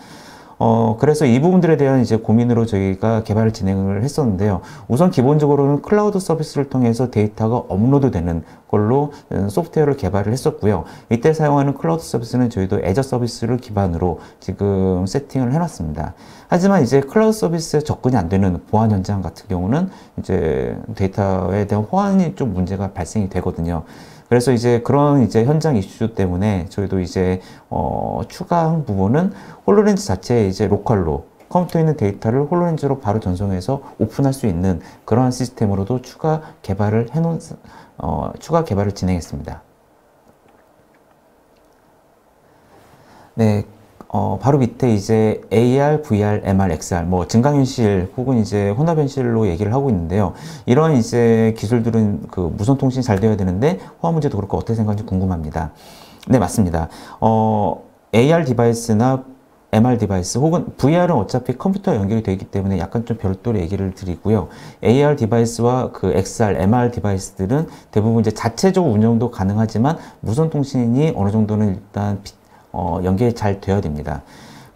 그래서 이 부분들에 대한 이제 고민으로 저희가 개발을 진행을 했었는데요. 우선 기본적으로는 클라우드 서비스를 통해서 데이터가 업로드되는 걸로 소프트웨어를 개발을 했었고요. 이때 사용하는 클라우드 서비스는 저희도 애저 서비스를 기반으로 지금 세팅을 해놨습니다. 하지만 이제 클라우드 서비스에 접근이 안 되는 보안 현장 같은 경우는 이제 데이터에 대한 호환이 좀 문제가 발생이 되거든요. 그래서 이제 그런 이제 현장 이슈 때문에 저희도 이제 추가한 부분은 홀로렌즈 자체에 이제 로컬로 컴퓨터에 있는 데이터를 홀로렌즈로 바로 전송해서 오픈할 수 있는 그러한 시스템으로도 추가 개발을 진행했습니다. 네. 바로 밑에 이제 AR, VR, MR, XR, 뭐 증강현실 혹은 이제 혼합현실로 얘기를 하고 있는데요. 이런 이제 기술들은 그 무선 통신이 잘 되어야 되는데 호환 문제도 그렇고 어떻게 생각하는지 궁금합니다. 네, 맞습니다. AR 디바이스나 MR 디바이스 혹은 VR은 어차피 컴퓨터에 연결이 되어 있기 때문에 약간 좀 별도로 얘기를 드리고요. AR 디바이스와 그 XR, MR 디바이스들은 대부분 이제 자체적으로 운영도 가능하지만 무선 통신이 어느 정도는 일단 연결이 잘 되어야 됩니다.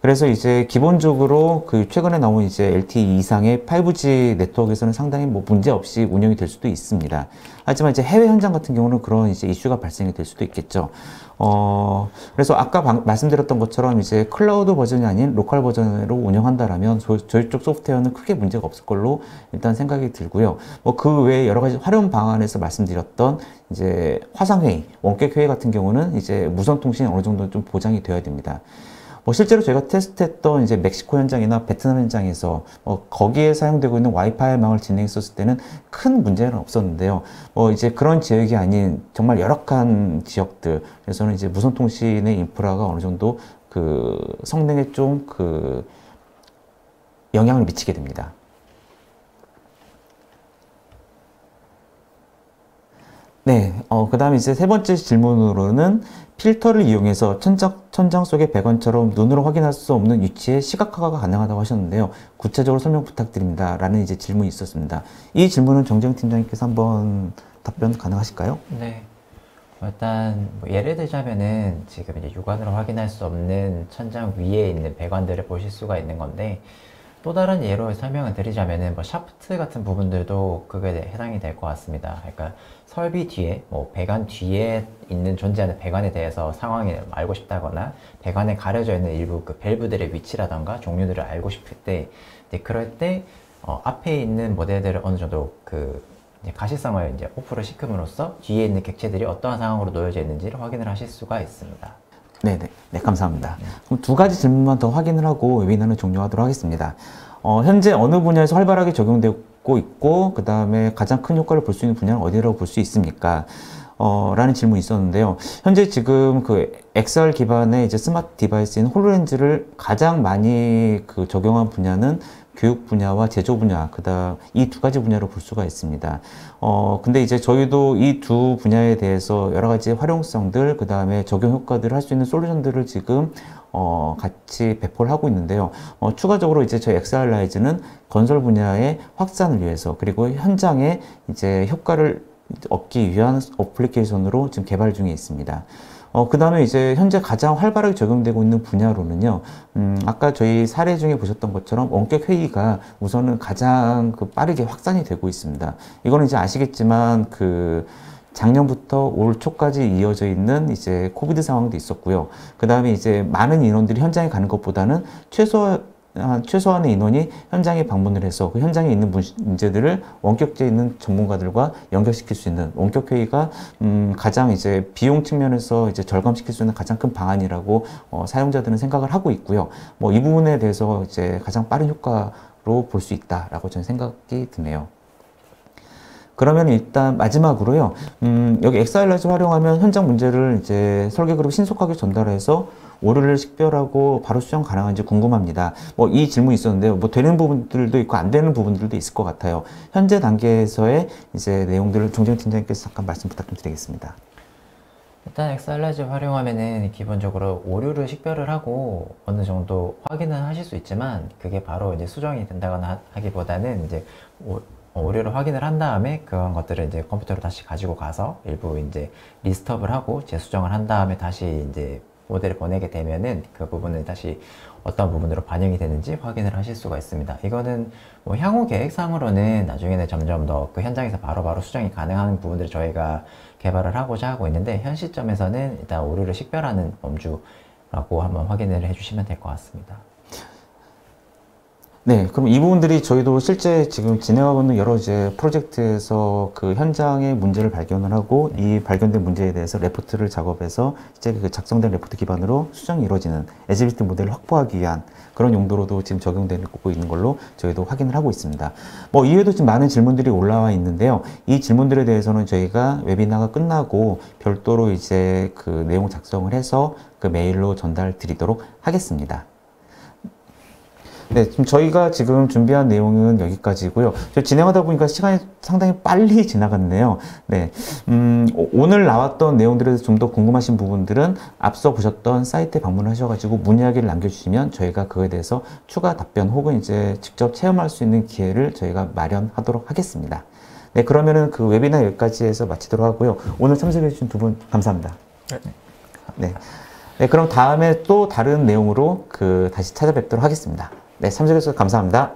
그래서 이제 기본적으로 그 최근에 나온 이제 LTE 이상의 5G 네트워크에서는 상당히 뭐 문제 없이 운영이 될 수도 있습니다. 하지만 이제 해외 현장 같은 경우는 그런 이제 이슈가 발생이 될 수도 있겠죠. 그래서 아까 말씀드렸던 것처럼 이제 클라우드 버전이 아닌 로컬 버전으로 운영한다라면 저희 쪽 소프트웨어는 크게 문제가 없을 걸로 일단 생각이 들고요. 뭐 그 외에 여러 가지 활용 방안에서 말씀드렸던 이제 화상회의, 원격회의 같은 경우는 이제 무선 통신이 어느 정도 좀 보장이 되어야 됩니다. 실제로 저희가 테스트했던 이제 멕시코 현장이나 베트남 현장에서 거기에 사용되고 있는 와이파이 망을 진행했었을 때는 큰 문제는 없었는데요. 이제 그런 지역이 아닌 정말 열악한 지역들에서는 이제 무선 통신의 인프라가 어느 정도 그 성능에 좀 그 영향을 미치게 됩니다. 네, 그 다음에 이제 세 번째 질문으로는 필터를 이용해서 천장 속의 배관처럼 눈으로 확인할 수 없는 위치에 시각화가 가능하다고 하셨는데요. 구체적으로 설명 부탁드립니다. 라는 이제 질문이 있었습니다. 이 질문은 정재영 팀장님께서 한번 답변 가능하실까요? 네. 일단 뭐 예를 들자면은 지금 이제 육안으로 확인할 수 없는 천장 위에 있는 배관들을 보실 수가 있는 건데, 또 다른 예로 설명을 드리자면은 뭐 샤프트 같은 부분들도 그게 해당이 될 것 같습니다. 그러니까 설비 뒤에, 뭐 배관 뒤에 존재하는 배관에 대해서 상황을 알고 싶다거나 배관에 가려져 있는 일부 그 밸브들의 위치라던가 종류들을 알고 싶을 때, 그럴 때 앞에 있는 모델들을 어느 정도 그 이제 가시성을 이제 오프를 시킴으로써 뒤에 있는 객체들이 어떠한 상황으로 놓여져 있는지를 확인을 하실 수가 있습니다. 네네. 네, 감사합니다. 그럼 두 가지 질문만 더 확인을 하고 웨비나를 종료하도록 하겠습니다. 현재 어느 분야에서 활발하게 적용되고 있고, 그 다음에 가장 큰 효과를 볼 수 있는 분야는 어디라고 볼 수 있습니까? 라는 질문이 있었는데요. 현재 지금 그 XR 기반의 이제 스마트 디바이스인 홀로렌즈를 가장 많이 그 적용한 분야는 교육 분야와 제조 분야, 그다음 이 두 가지 분야로 볼 수가 있습니다. 근데 이제 저희도 이 두 분야에 대해서 여러 가지 활용성들, 그다음에 적용 효과들을 할 수 있는 솔루션들을 지금 같이 배포를 하고 있는데요. 추가적으로 이제 저희 XR라이즈는 건설 분야의 확산을 위해서, 그리고 현장에 이제 효과를 얻기 위한 어플리케이션으로 지금 개발 중에 있습니다. 그 다음에 이제 현재 가장 활발하게 적용되고 있는 분야로는요, 아까 저희 사례 중에 보셨던 것처럼 원격 회의가 우선은 가장 빠르게 확산이 되고 있습니다. 이거는 이제 아시겠지만 작년부터 올 초까지 이어져 있는 이제 코비드 상황도 있었고요. 그 다음에 이제 많은 인원들이 현장에 가는 것보다는 최소한의 인원이 현장에 방문을 해서 그 현장에 있는 문제들을 원격제에 있는 전문가들과 연결시킬 수 있는 원격 회의가 가장 이제 비용 측면에서 이제 절감시킬 수 있는 가장 큰 방안이라고 사용자들은 생각을 하고 있고요. 뭐 이 부분에 대해서 이제 가장 빠른 효과로 볼 수 있다라고 저는 생각이 드네요. 그러면 일단 마지막으로요. 여기 엑스알라이즈 활용하면 현장 문제를 이제 설계 그룹 신속하게 전달해서 오류를 식별하고 바로 수정 가능한지 궁금합니다. 뭐 이 질문이 있었는데요. 뭐 되는 부분들도 있고 안 되는 부분들도 있을 것 같아요. 현재 단계에서의 이제 내용들을 종정 팀장님께서 잠깐 말씀 부탁 좀 드리겠습니다. 일단 엑스알라이즈 활용하면은 기본적으로 오류를 식별을 하고 어느 정도 확인은 하실 수 있지만 그게 바로 이제 수정이 된다거나 하기보다는 이제 오류를 확인을 한 다음에 그런 것들을 이제 컴퓨터로 다시 가지고 가서 일부 이제 리스트업을 하고 재수정을 한 다음에 다시 이제 모델을 보내게 되면은 그 부분을 다시 어떤 부분으로 반영이 되는지 확인을 하실 수가 있습니다. 이거는 뭐 향후 계획상으로는 나중에는 점점 더 그 현장에서 바로바로 수정이 가능한 부분들을 저희가 개발을 하고자 하고 있는데 현 시점에서는 일단 오류를 식별하는 범주라고 한번 확인을 해주시면 될 것 같습니다. 네, 그럼 이 부분들이 저희도 실제 지금 진행하고 있는 여러 이제 프로젝트에서 그 현장의 문제를 발견을 하고 이 발견된 문제에 대해서 레포트를 작업해서 실제 그 작성된 레포트 기반으로 수정이 이루어지는 에지빌티 모델을 확보하기 위한 그런 용도로도 지금 적용되고 있는 걸로 저희도 확인을 하고 있습니다. 뭐 이외에도 지금 많은 질문들이 올라와 있는데요. 이 질문들에 대해서는 저희가 웨비나가 끝나고 별도로 이제 그 내용 작성을 해서 그 메일로 전달 드리도록 하겠습니다. 네, 지금 저희가 지금 준비한 내용은 여기까지고요. 진행하다 보니까 시간이 상당히 빨리 지나갔네요. 네, 오늘 나왔던 내용들에서 좀 더 궁금하신 부분들은 앞서 보셨던 사이트에 방문하셔가지고 문의하기를 남겨주시면 저희가 그거에 대해서 추가 답변 혹은 이제 직접 체험할 수 있는 기회를 저희가 마련하도록 하겠습니다. 네, 그러면은 그 웨비나 여기까지 해서 마치도록 하고요. 오늘 참석해주신 두 분 감사합니다. 네. 네, 그럼 다음에 또 다른 내용으로 다시 찾아뵙도록 하겠습니다. 네, 참석해주셔서 감사합니다.